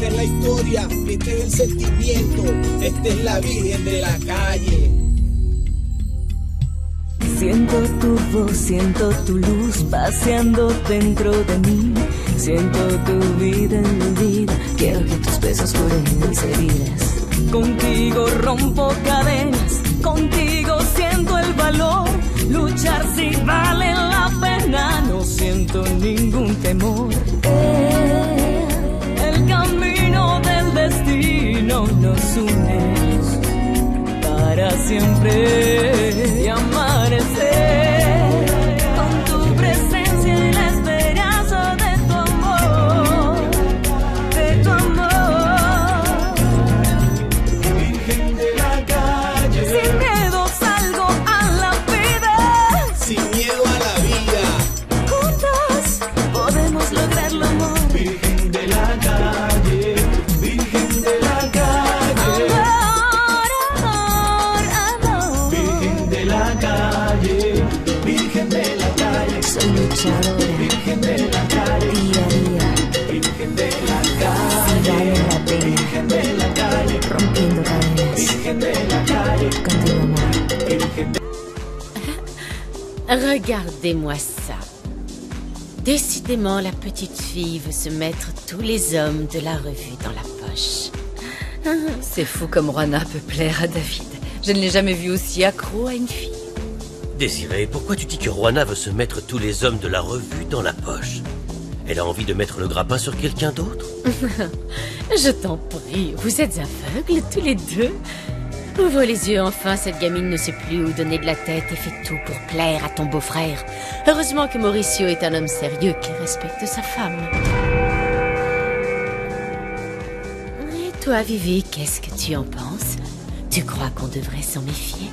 Esta es la historia, este es el sentimiento, esta es la Virgen de la calle. Siento tu voz, siento tu luz paseando dentro de mí. Siento tu vida en mi vida, quiero que tus besos curen mis heridas. Contigo rompo cadenas, contigo siento el valor. Luchar si vale la pena, no siento ningún temor. El camino del destino nos une para siempre y amanecer con tu presencia y la esperanza de tu amor, de tu amor. Virgen de la calle, Sin miedo salgo a la vida, sin miedo a la vida. juntos podemos lograrlo, amor. Virgen de la calle, Virgen de la calle. Amor, amor. Virgen de la calle, Virgen de la calle. Soy luchadora, Virgen de la calle, día a día, Virgen de la si calle, vale la pena, Virgen de la calle, rompiendo cadenas, Virgen de la calle, contigo, amor. Virgen de Regardez-moi ça. Décidément, la petite fille veut se mettre tous les hommes de la revue dans la poche. C'est fou comme Juana peut plaire à David. Je ne l'ai jamais vu aussi accro à une fille. Désiré, pourquoi tu dis que Juana veut se mettre tous les hommes de la revue dans la poche? Elle a envie de mettre le grappin sur quelqu'un d'autre? Je t'en prie, vous êtes aveugles tous les deux. Ouvre les yeux enfin, cette gamine ne sait plus où donner de la tête et fait tout pour plaire à ton beau-frère. Heureusement que Mauricio est un homme sérieux qui respecte sa femme. Et toi, Vivi, qu'est-ce que tu en penses? Tu crois qu'on devrait s'en méfier?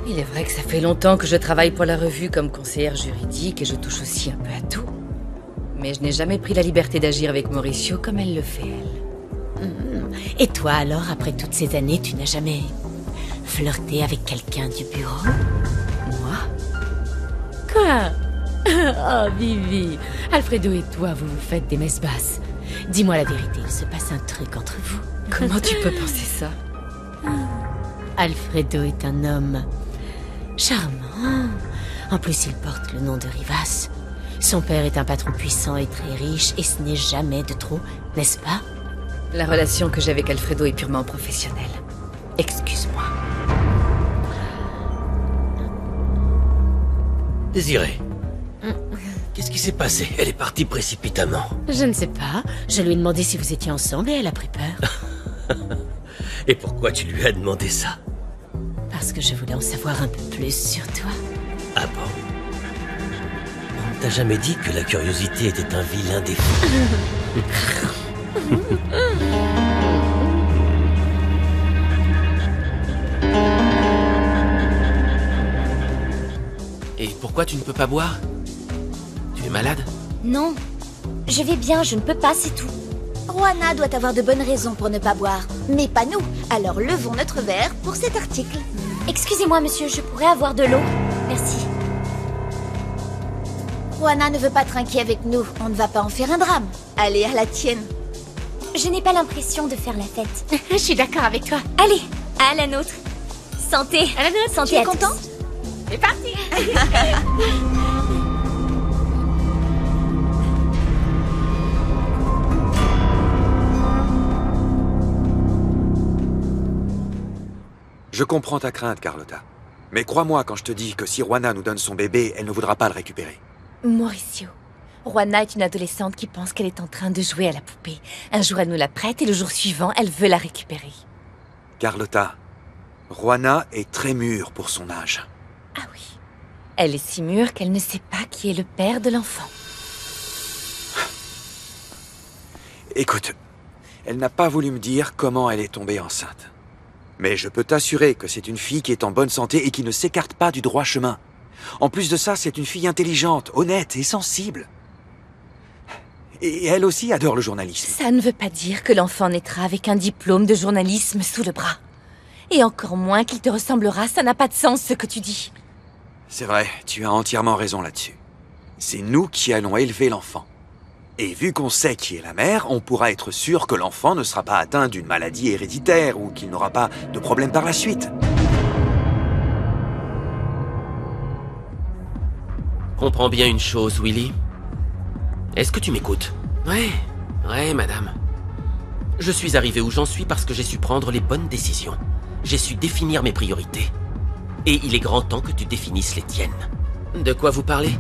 Il est vrai que ça fait longtemps que je travaille pour la revue comme conseillère juridique et je touche aussi un peu à tout. Mais je n'ai jamais pris la liberté d'agir avec Mauricio comme elle le fait, elle. Et toi alors, après toutes ces années, tu n'as jamais flirté avec quelqu'un du bureau? Moi? Quoi? Oh, Vivi, Alfredo et toi, vous vous faites des messes basses. Dis-moi la vérité, il se passe un truc entre vous. Comment tu peux penser ça? Alfredo est un homme charmant. En plus, il porte le nom de Rivas. Son père est un patron puissant et très riche, et ce n'est jamais de trop, n'est-ce pas? La relation que j'ai avec Alfredo est purement professionnelle. Excuse-moi. Désiré, qu'est-ce qui s'est passé? Elle est partie précipitamment. Je ne sais pas. Je lui ai demandé si vous étiez ensemble et elle a pris peur. Et pourquoi tu lui as demandé ça? Parce que je voulais en savoir un peu plus sur toi. Ah bon? On t'a jamais dit que la curiosité était un vilain défaut? Et pourquoi tu ne peux pas boire? Tu es malade? Non, je vais bien, je ne peux pas, c'est tout. Juana doit avoir de bonnes raisons pour ne pas boire, mais pas nous. Alors levons notre verre pour cet article. Excusez-moi, monsieur, je pourrais avoir de l'eau? Merci. Juana ne veut pas trinquer avec nous, on ne va pas en faire un drame. Allez, à la tienne. Je n'ai pas l'impression de faire la fête. Je suis d'accord avec toi. Allez, à la nôtre. Santé. À la nôtre. Santé, Tu es à contente? tous. C'est parti. Je comprends ta crainte, Carlotta. Mais crois-moi quand je te dis que si Juana nous donne son bébé, elle ne voudra pas le récupérer. Mauricio, Juana est une adolescente qui pense qu'elle est en train de jouer à la poupée. Un jour, elle nous la prête et le jour suivant, elle veut la récupérer. Carlotta, Juana est très mûre pour son âge. Ah oui. Elle est si mûre qu'elle ne sait pas qui est le père de l'enfant. Écoute, elle n'a pas voulu me dire comment elle est tombée enceinte. Mais je peux t'assurer que c'est une fille qui est en bonne santé et qui ne s'écarte pas du droit chemin. En plus de ça, c'est une fille intelligente, honnête et sensible. Et elle aussi adore le journalisme. Ça ne veut pas dire que l'enfant naîtra avec un diplôme de journalisme sous le bras. Et encore moins qu'il te ressemblera, ça n'a pas de sens ce que tu dis. C'est vrai, tu as entièrement raison là-dessus. C'est nous qui allons élever l'enfant. Et vu qu'on sait qui est la mère, on pourra être sûr que l'enfant ne sera pas atteint d'une maladie héréditaire ou qu'il n'aura pas de problème par la suite. Comprends bien une chose, Willy. Est-ce que tu m'écoutes? Ouais, madame. Je suis arrivé où j'en suis parce que j'ai su prendre les bonnes décisions. J'ai su définir mes priorités. Et il est grand temps que tu définisses les tiennes. De quoi vous parlez?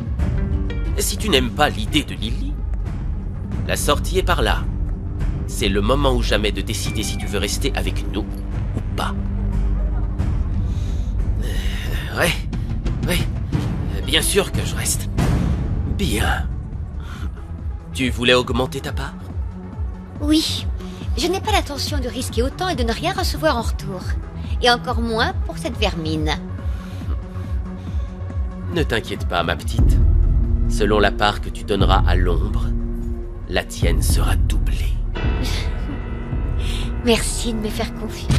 Si tu n'aimes pas l'idée de Lily, la sortie est par là. C'est le moment ou jamais de décider si tu veux rester avec nous ou pas. Ouais. Bien sûr que je reste. Bien. Tu voulais augmenter ta part? Oui. Je n'ai pas l'intention de risquer autant et de ne rien recevoir en retour. Et encore moins pour cette vermine. Ne t'inquiète pas, ma petite. Selon la part que tu donneras à l'ombre, la tienne sera doublée. Merci de me faire confiance.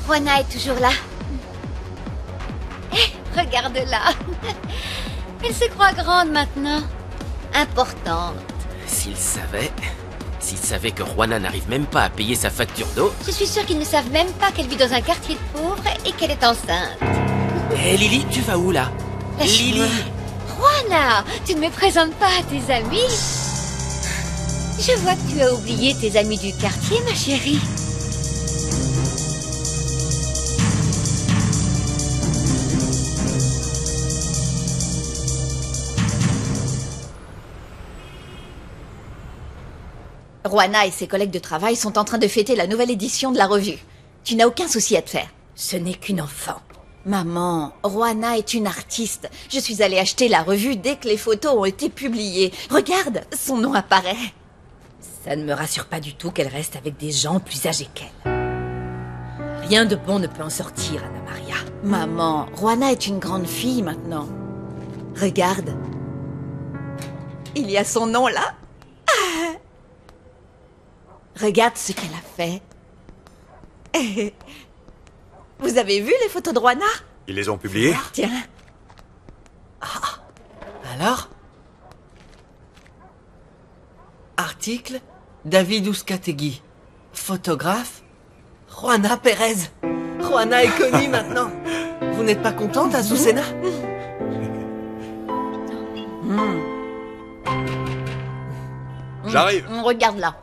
Juana est toujours là. Regarde-la. Elle se croit grande maintenant. Importante. S'ils savaient que Juana n'arrive même pas à payer sa facture d'eau... Je suis sûre qu'ils ne savent même pas qu'elle vit dans un quartier de pauvres et qu'elle est enceinte. Hé, Lily, tu vas où, là? Lily! Juana, tu ne me présentes pas à tes amis? Je vois que tu as oublié tes amis du quartier, ma chérie. Juana et ses collègues de travail sont en train de fêter la nouvelle édition de la revue. Tu n'as aucun souci à te faire. Ce n'est qu'une enfant. Maman, Juana est une artiste. Je suis allée acheter la revue dès que les photos ont été publiées. Regarde, son nom apparaît. Ça ne me rassure pas du tout qu'elle reste avec des gens plus âgés qu'elle. Rien de bon ne peut en sortir, Anna Maria. Maman, Juana est une grande fille maintenant. Regarde. Il y a son nom là. Regarde ce qu'elle a fait. Vous avez vu les photos de Juana? Ils les ont publiées? Tiens. Alors? Article David Ouscategui. Photographe Juana Pérez. Juana est connue maintenant. Vous n'êtes pas contente, Azucena? J'arrive. Regarde là.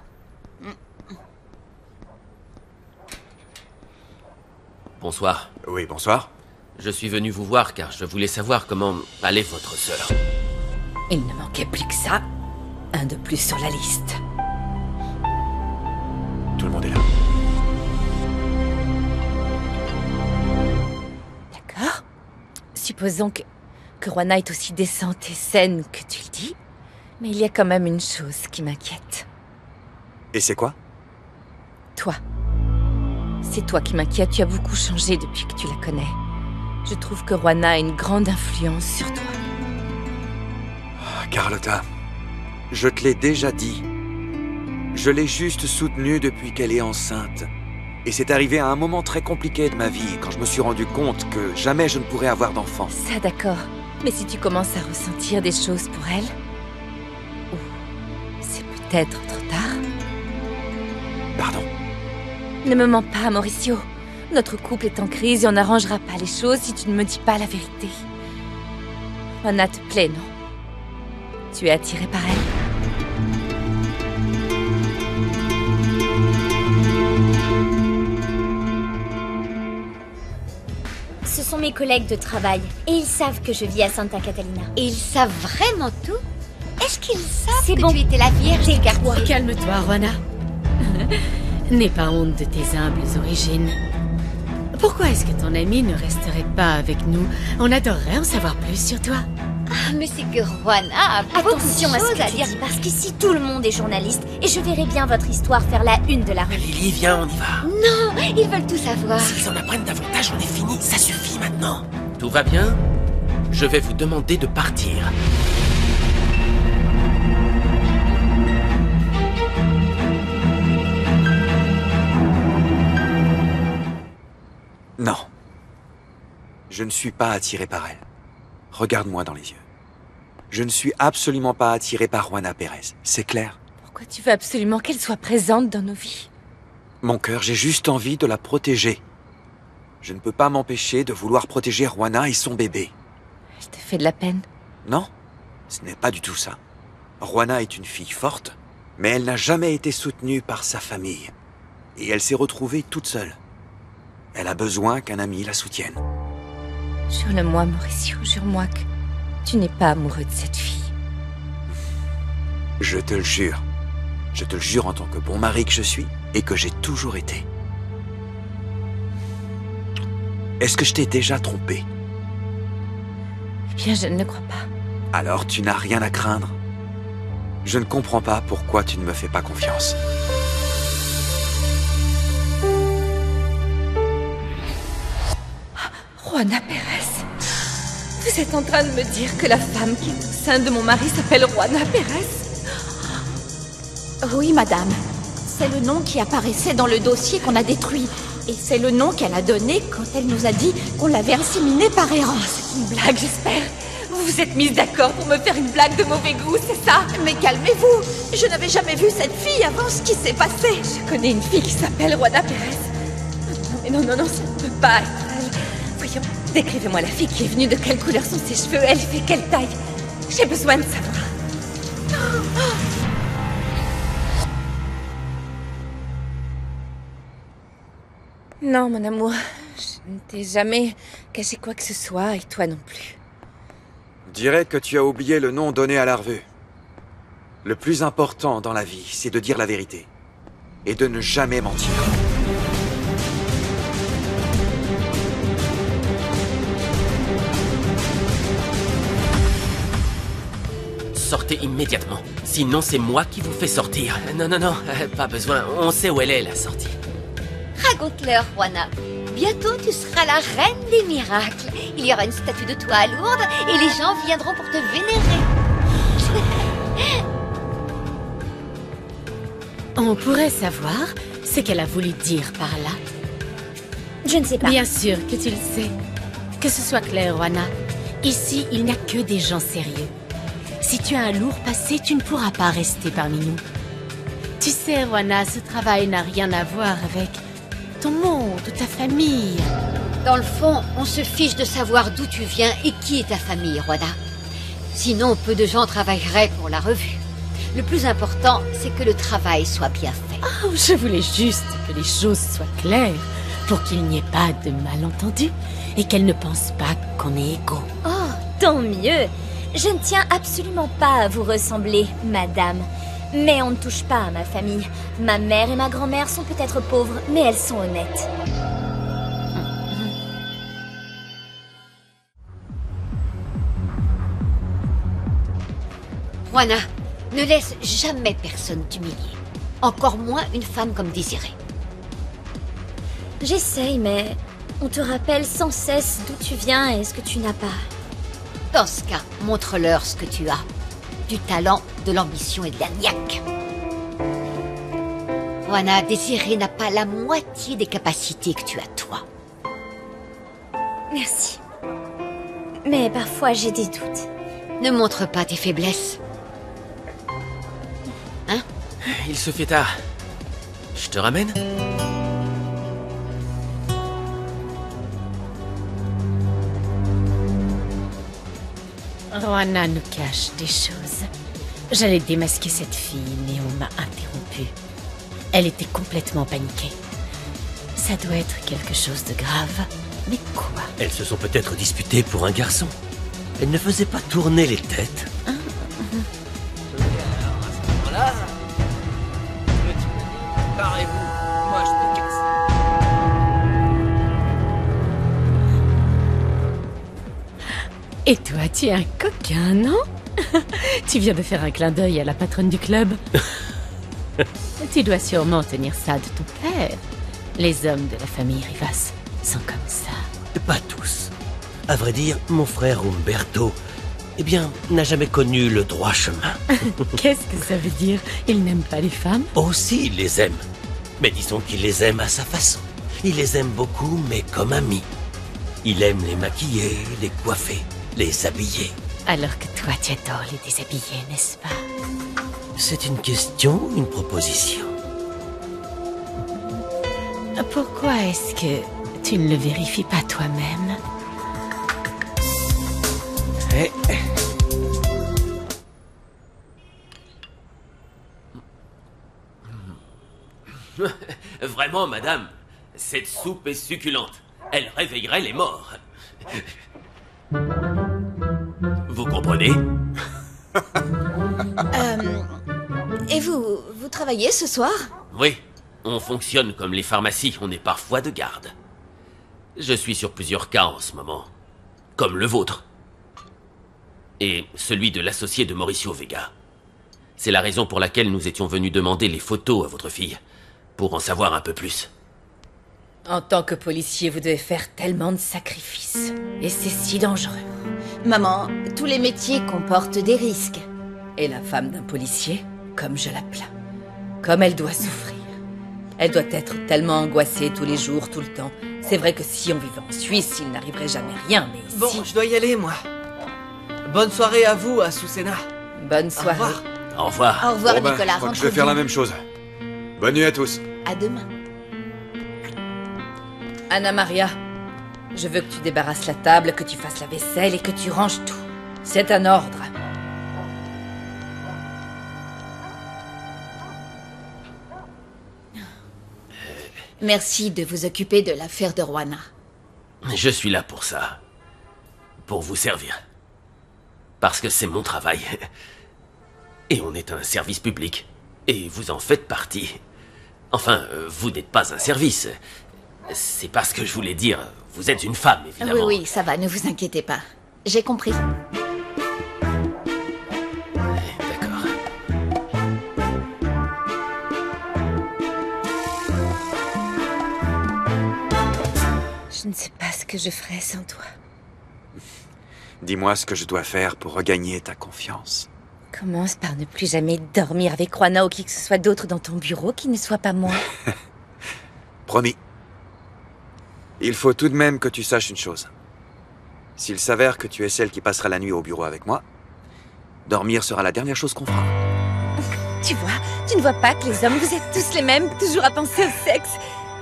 Bonsoir. Oui, bonsoir. Je suis venu vous voir car je voulais savoir comment allait votre sœur. Il ne manquait plus que ça. Un de plus sur la liste. Tout le monde est là. D'accord. Supposons que Juana est aussi décente et saine que tu le dis. Mais il y a quand même une chose qui m'inquiète. Et c'est quoi? Toi. C'est toi qui m'inquiète, tu as beaucoup changé depuis que tu la connais. Je trouve que Juana a une grande influence sur toi. Carlotta, je te l'ai déjà dit. Je l'ai juste soutenue depuis qu'elle est enceinte. Et c'est arrivé à un moment très compliqué de ma vie, quand je me suis rendu compte que jamais je ne pourrais avoir d'enfant. Ça, d'accord. Mais si tu commences à ressentir des choses pour elle... Ou c'est peut-être trop tard. Pardon? Ne me mens pas, Mauricio. Notre couple est en crise et on n'arrangera pas les choses si tu ne me dis pas la vérité. Juana te plaît, non? Tu es attiré par elle? Ce sont mes collègues de travail et ils savent que je vis à Santa Catalina. Et ils savent vraiment tout? Est-ce qu'ils savent que bon. tu étais la vierge du quartier? Calme-toi, Juana. N'aie pas honte de tes humbles origines. Pourquoi est-ce que ton ami ne resterait pas avec nous? On adorerait en savoir plus sur toi. Ah, mais c'est que Juana a Attention à ce que à tu dire. dis, parce qu'ici tout le monde est journaliste et je verrai bien votre histoire faire la une de la revue. Lily, viens, on y va. Non, ils veulent tout savoir. S'ils en apprennent davantage, on est fini. Ça suffit maintenant. Tout va bien? Je vais vous demander de partir. Non. Je ne suis pas attiré par elle. Regarde-moi dans les yeux. Je ne suis absolument pas attiré par Juana Pérez. C'est clair? Pourquoi tu veux absolument qu'elle soit présente dans nos vies? Mon cœur, j'ai juste envie de la protéger. Je ne peux pas m'empêcher de vouloir protéger Juana et son bébé. Je te fais de la peine? Non, ce n'est pas du tout ça. Juana est une fille forte, mais elle n'a jamais été soutenue par sa famille. Et elle s'est retrouvée toute seule. Elle a besoin qu'un ami la soutienne. Jure-le-moi, Mauricio, jure-moi que tu n'es pas amoureux de cette fille. Je te le jure. Je te le jure en tant que bon mari que je suis et que j'ai toujours été. Est-ce que je t'ai déjà trompé? Eh bien, je ne le crois pas. Alors tu n'as rien à craindre. Je ne comprends pas pourquoi tu ne me fais pas confiance. Juana Pérez, vous êtes en train de me dire que la femme qui est au sein de mon mari s'appelle Juana Pérez? Oui, madame. C'est le nom qui apparaissait dans le dossier qu'on a détruit. Et c'est le nom qu'elle a donné quand elle nous a dit qu'on l'avait inséminé par errance. C'est une blague, j'espère. Vous vous êtes mise d'accord pour me faire une blague de mauvais goût, c'est ça? Mais calmez-vous. Je n'avais jamais vu cette fille avant ce qui s'est passé. Je connais une fille qui s'appelle Juana Pérez. Non, mais non, ça ne peut pas être elle. Voyons, décrivez-moi la fille qui est venue. De quelle couleur sont ses cheveux? Elle fait quelle taille? J'ai besoin de savoir. Non, mon amour, je ne t'ai jamais caché quoi que ce soit, et toi non plus. Je dirais que tu as oublié le nom donné à la revue. Le plus important dans la vie, c'est de dire la vérité. Et de ne jamais mentir. Sortez immédiatement. Sinon, c'est moi qui vous fais sortir. Non, pas besoin. On sait où elle est, la sortie. Raconte-leur, Juana. Bientôt, tu seras la reine des miracles. Il y aura une statue de toi à Lourdes et les gens viendront pour te vénérer. On pourrait savoir ce qu'elle a voulu dire par là. Je ne sais pas. Bien sûr que tu le sais. Que ce soit clair, Juana. Ici, il n'y a que des gens sérieux. Si tu as un lourd passé, tu ne pourras pas rester parmi nous. Tu sais, Juana, ce travail n'a rien à voir avec ton monde ou ta famille. Dans le fond, on se fiche de savoir d'où tu viens et qui est ta famille, Juana. Sinon, peu de gens travailleraient pour la revue. Le plus important, c'est que le travail soit bien fait. Oh, je voulais juste que les choses soient claires pour qu'il n'y ait pas de malentendus et qu'elle ne pense pas qu'on est égaux. Oh, tant mieux. Je ne tiens absolument pas à vous ressembler, madame. Mais on ne touche pas à ma famille. Ma mère et ma grand-mère sont peut-être pauvres, mais elles sont honnêtes. Juana, ne laisse jamais personne t'humilier. Encore moins une femme comme Désirée. J'essaye, mais on te rappelle sans cesse d'où tu viens et ce que tu n'as pas. Dans ce cas, montre-leur ce que tu as. Du talent, de l'ambition et de la niaque. Juana, Désirée n'a pas la moitié des capacités que tu as toi. Merci. Mais parfois j'ai des doutes. Ne montre pas tes faiblesses. Hein? Il se fait tard. Je te ramène? Juana nous cache des choses. J'allais démasquer cette fille, mais on m'a interrompue. Elle était complètement paniquée. Ça doit être quelque chose de grave. Mais quoi? Elles se sont peut-être disputées pour un garçon. Elles ne faisaient pas tourner les têtes. Voilà. Parlez-vous. Moi, je me casse. Et toi, tu es un coquin, non? Tu viens de faire un clin d'œil à la patronne du club. Tu dois sûrement tenir ça de ton père. Les hommes de la famille Rivas sont comme ça. Pas tous. À vrai dire, mon frère Umberto, eh bien, n'a jamais connu le droit chemin. Qu'est-ce que ça veut dire? Il n'aime pas les femmes? Aussi, il les aime. Mais disons qu'il les aime à sa façon. Il les aime beaucoup, mais comme amis. Il aime les maquiller, les coiffer, les habiller. Alors que toi, tu adores les déshabiller, n'est-ce pas? C'est une question ou une proposition? Pourquoi est-ce que tu ne le vérifies pas toi-même? Vraiment, madame, cette soupe est succulente. Elle réveillerait les morts. Vous comprenez? Et vous travaillez ce soir? Oui, on fonctionne comme les pharmacies, on est parfois de garde. Je suis sur plusieurs cas en ce moment, comme le vôtre. Et celui de l'associé de Mauricio Vega. C'est la raison pour laquelle nous étions venus demander les photos à votre fille, pour en savoir un peu plus. En tant que policier, vous devez faire tellement de sacrifices. Et c'est si dangereux. Maman, tous les métiers comportent des risques. Et la femme d'un policier, comme je la plains, comme elle doit souffrir. Elle doit être tellement angoissée tous les jours, tout le temps. C'est vrai que si on vivait en Suisse, il n'arriverait jamais rien, mais ici... Bon, je dois y aller, moi. Bonne soirée à vous, à Susena. Bonne soirée. Au revoir. Au revoir, Bon, Nicolas. je crois que je vais rentre faire la bien. même chose. Bonne nuit à tous. À demain. Anna Maria, je veux que tu débarrasses la table, que tu fasses la vaisselle et que tu ranges tout. C'est un ordre. Merci de vous occuper de l'affaire de Juana. Je suis là pour ça. Pour vous servir. Parce que c'est mon travail. Et on est un service public. Et vous en faites partie. Enfin, vous n'êtes pas un service. C'est pas ce que je voulais dire. Vous êtes une femme, évidemment. Oui, ça va, ne vous inquiétez pas. J'ai compris. D'accord. Je ne sais pas ce que je ferais sans toi. Dis-moi ce que je dois faire pour regagner ta confiance. Commence par ne plus jamais dormir avec Juana ou qui que ce soit d'autre dans ton bureau qui ne soit pas moi. Promis. Il faut tout de même que tu saches une chose. S'il s'avère que tu es celle qui passera la nuit au bureau avec moi, dormir sera la dernière chose qu'on fera. Tu vois, tu ne vois pas que les hommes, vous êtes tous les mêmes, toujours à penser au sexe.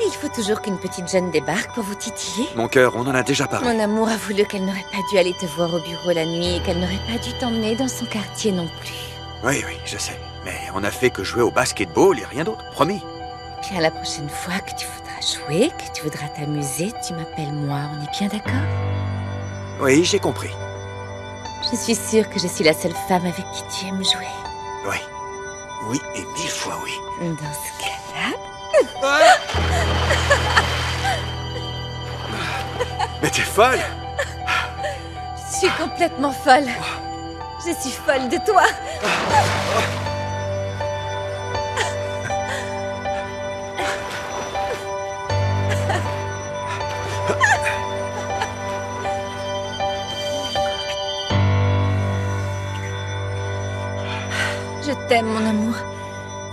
Et il faut toujours qu'une petite jeune débarque pour vous titiller. Mon cœur, on en a déjà parlé. Mon amour a voulu qu'elle n'aurait pas dû aller te voir au bureau la nuit et qu'elle n'aurait pas dû t'emmener dans son quartier non plus. Oui, je sais. Mais on a fait que jouer au basketball et rien d'autre, promis. Bien, la prochaine fois que tu voudras jouer, que tu voudras t'amuser, tu m'appelles moi, on est bien d'accord? Oui, j'ai compris. Je suis sûre que je suis la seule femme avec qui tu aimes jouer. Oui. Oui, et 1000 fois oui. Dans ce cas-là... Mais t'es folle! Je suis complètement folle. Je suis folle de toi. Je t'aime, mon amour.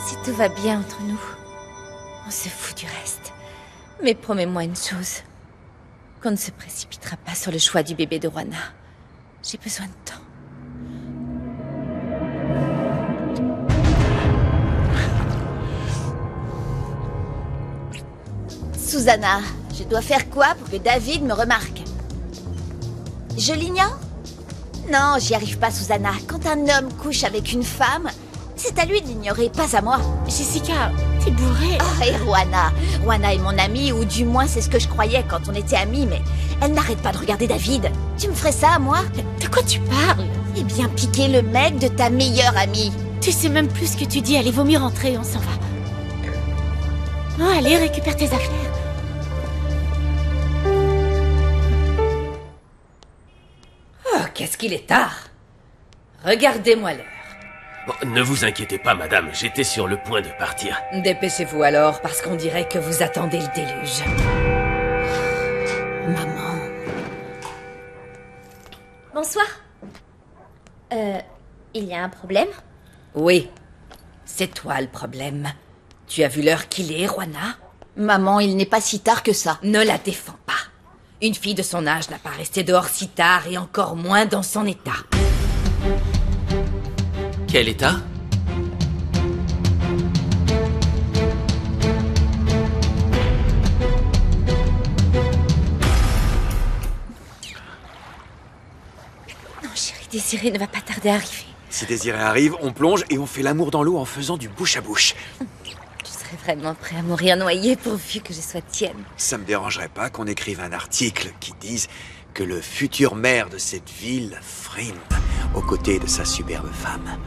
Si tout va bien entre nous, on se fout du reste. Mais promets-moi une chose. Qu'on ne se précipitera pas sur le choix du bébé de Juana. J'ai besoin de temps. Susanna, je dois faire quoi pour que David me remarque? Je l'ignore? Non, j'y arrive pas, Susanna. Quand un homme couche avec une femme, c'est à lui de l'ignorer, pas à moi. Jessica, t'es bourrée. Oh, et Juana. Juana est mon amie, ou du moins c'est ce que je croyais quand on était amis, mais elle n'arrête pas de regarder David. Tu me ferais ça à moi? De quoi tu parles? Eh bien, piquer le mec de ta meilleure amie. Tu sais même plus ce que tu dis. Allez, vaut mieux rentrer, on s'en va. Oh, allez, récupère tes affaires. Oh, qu'est-ce qu'il est tard. Regardez-moi l'heure. Bon, ne vous inquiétez pas, madame, j'étais sur le point de partir. Dépêchez-vous alors, parce qu'on dirait que vous attendez le déluge. Maman. Bonsoir. Il y a un problème? Oui, c'est toi le problème. Tu as vu l'heure qu'il est, Juana? Maman, il n'est pas si tard que ça. Ne la défends pas. Une fille de son âge n'a pas resté dehors si tard et encore moins dans son état. Quel état? Non, chérie, Désiré ne va pas tarder à arriver. Si Désiré arrive, on plonge et on fait l'amour dans l'eau en faisant du bouche à bouche. Tu serais vraiment prêt à mourir noyé pourvu que je sois tienne. Ça me dérangerait pas qu'on écrive un article qui dise que le futur maire de cette ville frime aux côtés de sa superbe femme.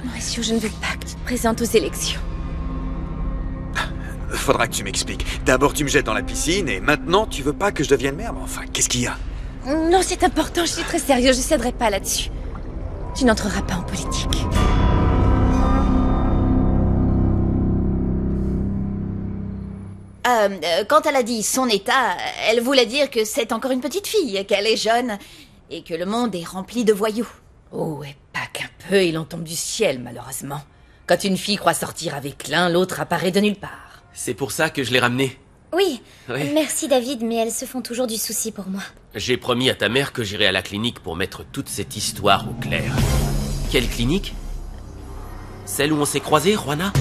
Mauricio, je ne veux pas que tu te présentes aux élections. Faudra que tu m'expliques. D'abord tu me jettes dans la piscine et maintenant tu veux pas que je devienne maire. Enfin, qu'est-ce qu'il y a? Non, c'est important, je suis très sérieuse, je céderai pas là-dessus. Tu n'entreras pas en politique. Quand elle a dit son état, elle voulait dire que c'est encore une petite fille, qu'elle est jeune et que le monde est rempli de voyous. Oh, et pas qu'un peu, il en tombe du ciel, malheureusement. Quand une fille croit sortir avec l'un, l'autre apparaît de nulle part. C'est pour ça que je l'ai ramenée. Oui, Oui. merci David, mais elles se font toujours du souci pour moi. J'ai promis à ta mère que j'irai à la clinique pour mettre toute cette histoire au clair. Quelle clinique? Celle où on s'est croisés, Juana?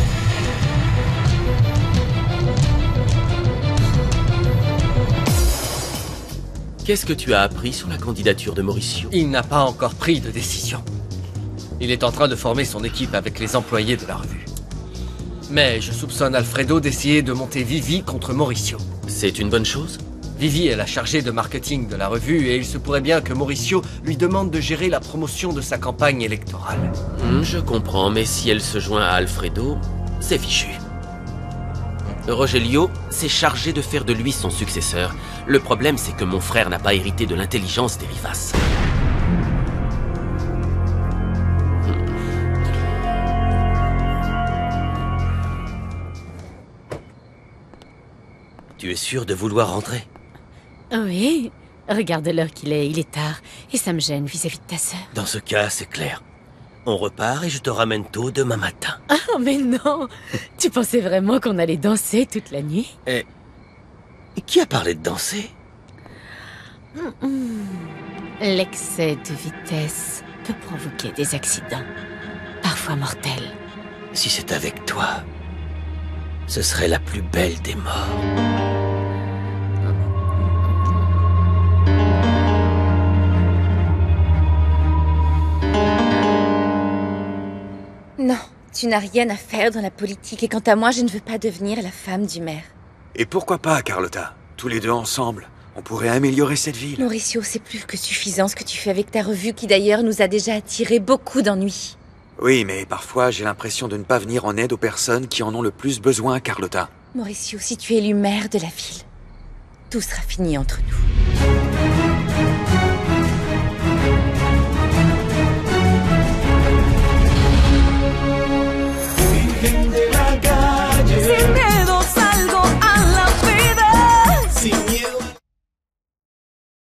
Qu'est-ce que tu as appris sur la candidature de Mauricio? Il n'a pas encore pris de décision. Il est en train de former son équipe avec les employés de la revue. Mais je soupçonne Alfredo d'essayer de monter Vivi contre Mauricio. C'est une bonne chose? Vivi est la chargée de marketing de la revue et il se pourrait bien que Mauricio lui demande de gérer la promotion de sa campagne électorale. Je comprends, mais si elle se joint à Alfredo, c'est fichu. Rogelio s'est chargé de faire de lui son successeur. Le problème, c'est que mon frère n'a pas hérité de l'intelligence des Rivas. Tu es sûr de vouloir rentrer? Oui, regarde l'heure qu'il est, il est tard. Et ça me gêne vis-à-vis de ta sœur. Dans ce cas, c'est clair. On repart et je te ramène tôt demain matin. Ah, mais non! Tu pensais vraiment qu'on allait danser toute la nuit? Et qui a parlé de danser? L'excès de vitesse peut provoquer des accidents, parfois mortels. Si c'est avec toi, ce serait la plus belle des morts. Non, tu n'as rien à faire dans la politique et quant à moi, je ne veux pas devenir la femme du maire. Et pourquoi pas, Carlotta? Tous les deux ensemble, on pourrait améliorer cette ville. Mauricio, c'est plus que suffisant ce que tu fais avec ta revue qui d'ailleurs nous a déjà attiré beaucoup d'ennuis. Oui, mais parfois j'ai l'impression de ne pas venir en aide aux personnes qui en ont le plus besoin, Carlotta. Mauricio, si tu es élu maire de la ville, tout sera fini entre nous.